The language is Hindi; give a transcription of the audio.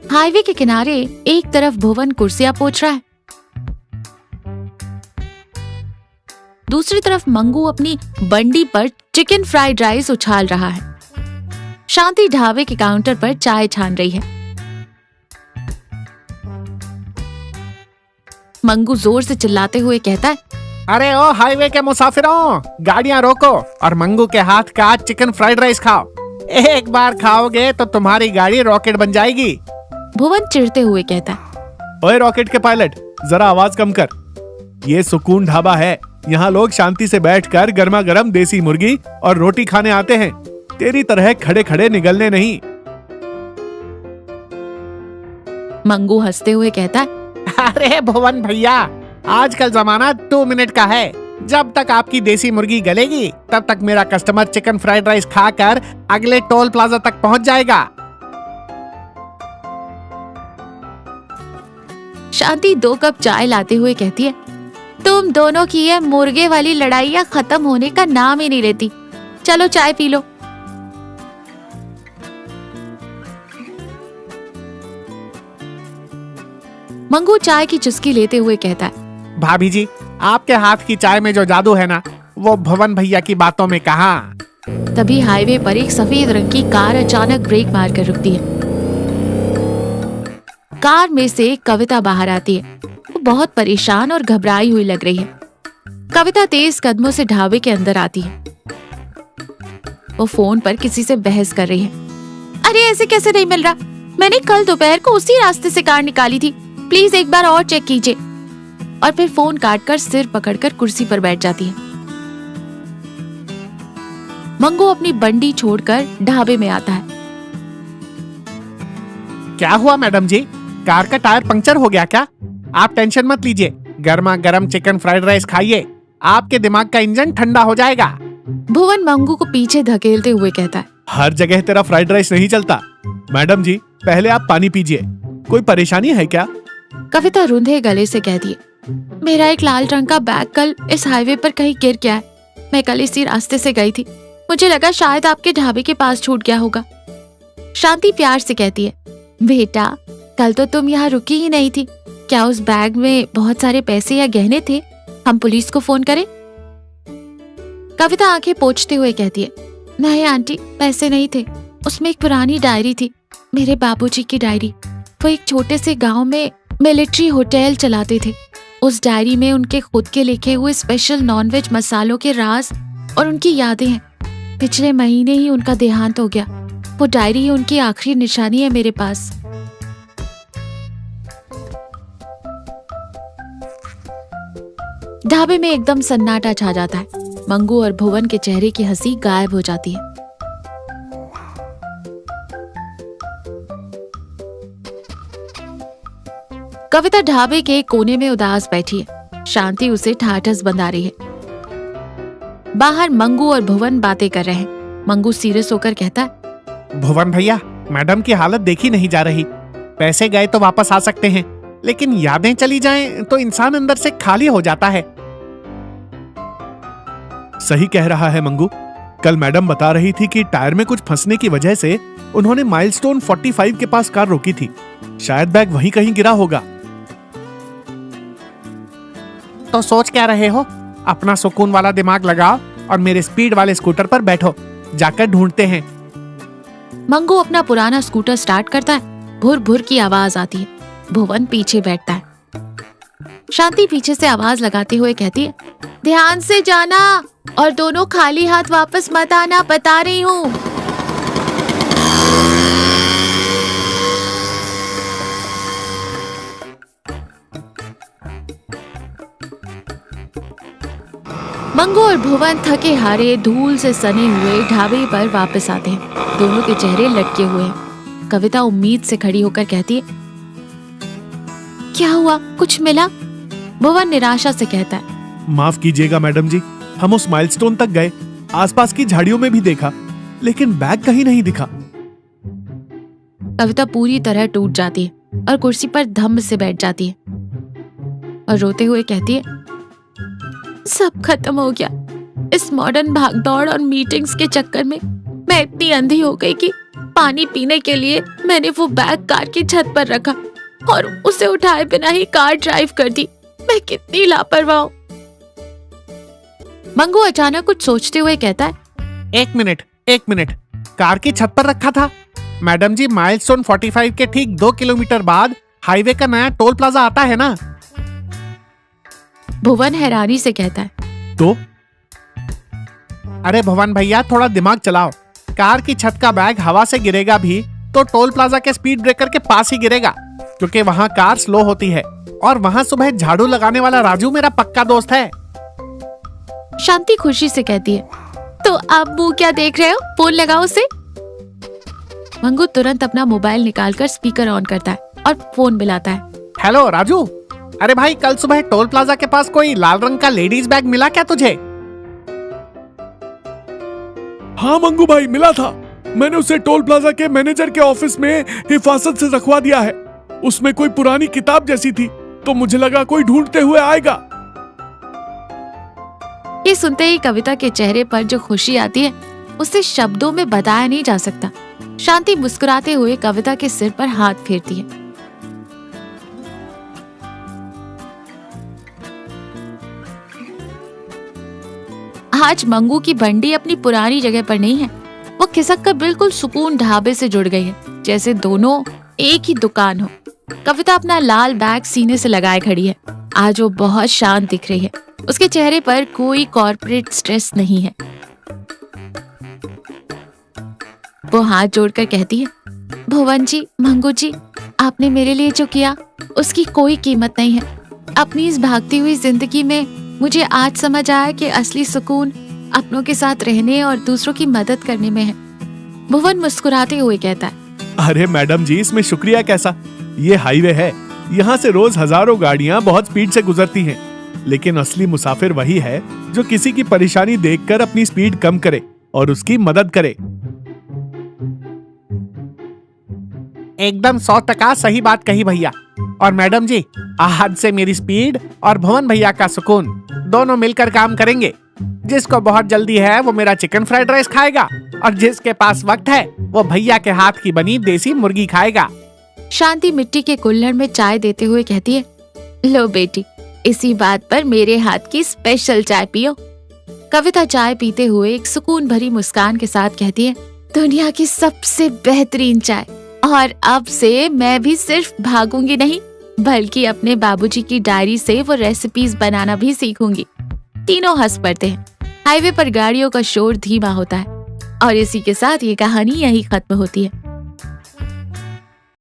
हाईवे के किनारे एक तरफ भुवन कुर्सियां पोंछ रहा है, दूसरी तरफ मंगू अपनी बंडी पर चिकन फ्राइड राइस उछाल रहा है। शांति ढाबे के काउंटर पर चाय छान रही है। मंगू जोर से चिल्लाते हुए कहता है, अरे ओ हाईवे के मुसाफिरों, गाड़ियां रोको और मंगू के हाथ का चिकन फ्राइड राइस खाओ। एक बार खाओगे तो तुम्हारी गाड़ी रॉकेट बन जाएगी। भुवन चिढ़ते हुए कहता है, ओए रॉकेट के पायलट, जरा आवाज कम कर। ये सुकून ढाबा है, यहाँ लोग शांति से बैठकर गर्मा गर्म देसी मुर्गी और रोटी खाने आते हैं, तेरी तरह खड़े खड़े निगलने नहीं। मंगू हंसते हुए कहता है, अरे भुवन भैया, आजकल जमाना 2 मिनट का है। जब तक आपकी देसी मुर्गी गलेगी तब तक मेरा कस्टमर चिकन फ्राइड राइस खाकर अगले टोल प्लाजा तक पहुंच जाएगा। शांति 2 कप चाय लाते हुए कहती है, तुम दोनों की ये मुर्गे वाली लड़ाइयां खत्म होने का नाम ही नहीं लेती। चलो चाय पी लो। मंगू चाय की चुस्की लेते हुए कहता है, भाभी जी, आपके हाथ की चाय में जो जादू है ना, वो भुवन भैया की बातों में कहाँ। तभी हाईवे पर एक सफेद रंग की कार अचानक ब्रेक मारकर रुकती है। कार में से कविता बाहर आती है। वो बहुत परेशान और घबराई हुई लग रही है। कविता तेज कदमों से ढाबे के अंदर आती है। वो फोन पर किसी से बहस कर रही है। अरे ऐसे कैसे नहीं मिल रहा? मैंने कल दोपहर को उसी रास्ते से कार निकाली थी, प्लीज एक बार और चेक कीजिए। और फिर फोन काटकर सिर पकड़कर कुर्सी पर बैठ जाती है। मंगू अपनी बंडी छोड़कर ढाबे में आता है। क्या हुआ मैडम जी, कार का टायर पंक्चर हो गया क्या? आप टेंशन मत लीजिए, गर्मा गर्म चिकन फ्राइड राइस खाइए, आपके दिमाग का इंजन ठंडा हो जाएगा। भुवन मंगू को पीछे धकेलते हुए कहता है, हर जगह तेरा फ्राइड राइस नहीं चलता। मैडम जी, पहले आप पानी पीजिए। कोई परेशानी है क्या? कविता रूंधे गले से कहती है, मेरा एक लाल रंग का बैग कल इस हाईवे पर कहीं गिर गया है। मैं कल इसी रास्ते से गई थी, मुझे लगा शायद आपके ढाबे के पास छूट गया होगा। शांति प्यार से कहती है, बेटा कल तो तुम यहाँ रुकी ही नहीं थी, क्या उस बैग में बहुत सारे पैसे या गहने थे? हम पुलिस को फोन करें? कविता आंखें पोंछते हुए कहती है, नहीं आंटी, पैसे नहीं थे, उसमें एक पुरानी डायरी थी, मेरे बाबूजी की डायरी। वो एक छोटे से गांव में मिलिट्री होटल चलाते थे। उस डायरी में उनके खुद के लिखे हुए स्पेशल नॉनवेज मसालों के राज और उनकी यादें हैं। पिछले महीने ही उनका देहांत हो गया। वो डायरी ही उनकी आखिरी निशानी है मेरे पास। ढाबे में एकदम सन्नाटा छा जाता है। मंगू और भुवन के चेहरे की हंसी गायब हो जाती है। कविता ढाबे के कोने में उदास बैठी है। शांति उसे ठाठस बंधा रही है। बाहर मंगू और भुवन बातें कर रहे हैं। मंगू सीरियस होकर कहता है, भुवन भैया, मैडम की हालत देखी नहीं जा रही। पैसे गए तो वापस आ सकते हैं, लेकिन यादें चली जाएं तो इंसान अंदर से खाली हो जाता है। सही कह रहा है मंगू। कल मैडम बता रही थी कि टायर में कुछ फंसने की वजह से उन्होंने माइलस्टोन 45 के पास कार रोकी थी। शायद बैग वहीं कहीं गिरा होगा। तो सोच क्या रहे हो? अपना सुकून वाला दिमाग लगाओ और मेरे स्पीड वाले स्कूटर पर बैठो, जाकर ढूंढते हैं। मंगू अपना पुराना स्कूटर स्टार्ट करता है। भुर भुर की आवाज आती है। भुवन पीछे बैठता है। शांति पीछे से आवाज लगाते हुए कहती है, ध्यान से जाना और दोनों खाली हाथ वापस मत आना, बता रही हूँ। मंगू और भुवन थके हारे धूल से सने हुए ढाबे पर वापस आते हैं। दोनों के चेहरे लटके हुए हैं। कविता उम्मीद से खड़ी होकर कहती है, क्या हुआ, कुछ मिला? भुवन निराशा से कहता है, माफ कीजिएगा मैडम जी, हम उस माइलस्टोन तक गए, आसपास की झाड़ियों में भी देखा, लेकिन बैग कहीं नहीं दिखा। कविता पूरी तरह टूट जाती है और कुर्सी पर धम्म से बैठ जाती है और रोते हुए कहती है, सब खत्म हो गया। इस मॉडर्न भागदौड़ और मीटिंग्स के चक्कर में मैं इतनी अंधी हो गई कि पानी पीने के लिए मैंने वो बैग कार की छत पर रखा और उसे उठाए बिना ही कार ड्राइव कर दी। मैं कितनी लापरवाह हूँ। मंगू अचानक कुछ सोचते हुए कहता है, एक मिनट, कार की छत पर रखा था? मैडम जी, माइलस्टोन 45 के ठीक 2 किलोमीटर बाद हाईवे का नया टोल प्लाजा आता है ना? भुवन हैरानी से कहता है। तो अरे भवन भैया, थोड़ा दिमाग चलाओ। कार की छत का बैग हवा से गिरेगा भी तो टोल प्लाजा के स्पीड ब्रेकर के पास ही गिरेगा, क्योंकि वहाँ कार स्लो होती है। और वहाँ सुबह झाड़ू लगाने वाला राजू मेरा पक्का दोस्त है। शांति खुशी से कहती है, तो आप मुंह क्या देख रहे हो, फोन लगाओ उसे। मंगू तुरंत अपना मोबाइल निकालकर स्पीकर ऑन करता है और फोन मिलाता है। हेलो राजू, अरे भाई, कल सुबह टोल प्लाजा के पास कोई लाल रंग का लेडीज बैग मिला क्या तुझे? हाँ मंगू भाई, मिला था। मैंने उसे टोल प्लाजा के मैनेजर के ऑफिस में हिफाजत से रखवा दिया है। उसमें कोई पुरानी किताब जैसी थी, तो मुझे लगा कोई ढूंढते हुए आएगा। ये सुनते ही कविता के चेहरे पर जो खुशी आती है उसे शब्दों में बताया नहीं जा सकता। शांति मुस्कुराते हुए कविता के सिर पर हाथ फेरती है। आज मंगू की बंडी अपनी पुरानी जगह पर नहीं है। वो खिसक कर बिल्कुल सुकून ढाबे से जुड़ गई है, जैसे दोनों एक ही दुकान हो। कविता अपना लाल बैग सीने से लगाए खड़ी है। आज वो बहुत शांत दिख रही है। उसके चेहरे पर कोई कॉर्पोरेट स्ट्रेस नहीं है। वो हाथ जोड़कर कहती है, भुवन जी, मंगू जी, आपने मेरे लिए जो किया उसकी कोई कीमत नहीं है। अपनी इस भागती हुई जिंदगी में मुझे आज समझ आया कि असली सुकून अपनों के साथ रहने और दूसरों की मदद करने में है। भुवन मुस्कुराते हुए कहता है, अरे मैडम जी, इसमें शुक्रिया कैसा। ये हाईवे है, यहाँ से रोज हजारों गाड़ियाँ बहुत स्पीड से गुजरती हैं, लेकिन असली मुसाफिर वही है जो किसी की परेशानी देखकर अपनी स्पीड कम करे और उसकी मदद करे। एकदम 100% सही बात कही भैया। और मैडम जी, आज से मेरी स्पीड और भवन भैया का सुकून दोनों मिलकर काम करेंगे। जिसको बहुत जल्दी है वो मेरा चिकन फ्राइड राइस खाएगा, और जिसके पास वक्त है वो भैया के हाथ की बनी देसी मुर्गी खाएगा। शांति मिट्टी के कुल्हड़ में चाय देते हुए कहती है, लो बेटी, इसी बात पर मेरे हाथ की स्पेशल चाय पियो। कविता चाय पीते हुए एक सुकून भरी मुस्कान के साथ कहती है, दुनिया की सबसे बेहतरीन चाय। और अब से मैं भी सिर्फ भागूंगी नहीं, बल्कि अपने बाबूजी की डायरी से वो रेसिपीज बनाना भी सीखूंगी। तीनों हंस पड़ते हैं। हाईवे पर गाड़ियों का शोर धीमा होता है और इसी के साथ ये कहानी यही खत्म होती है।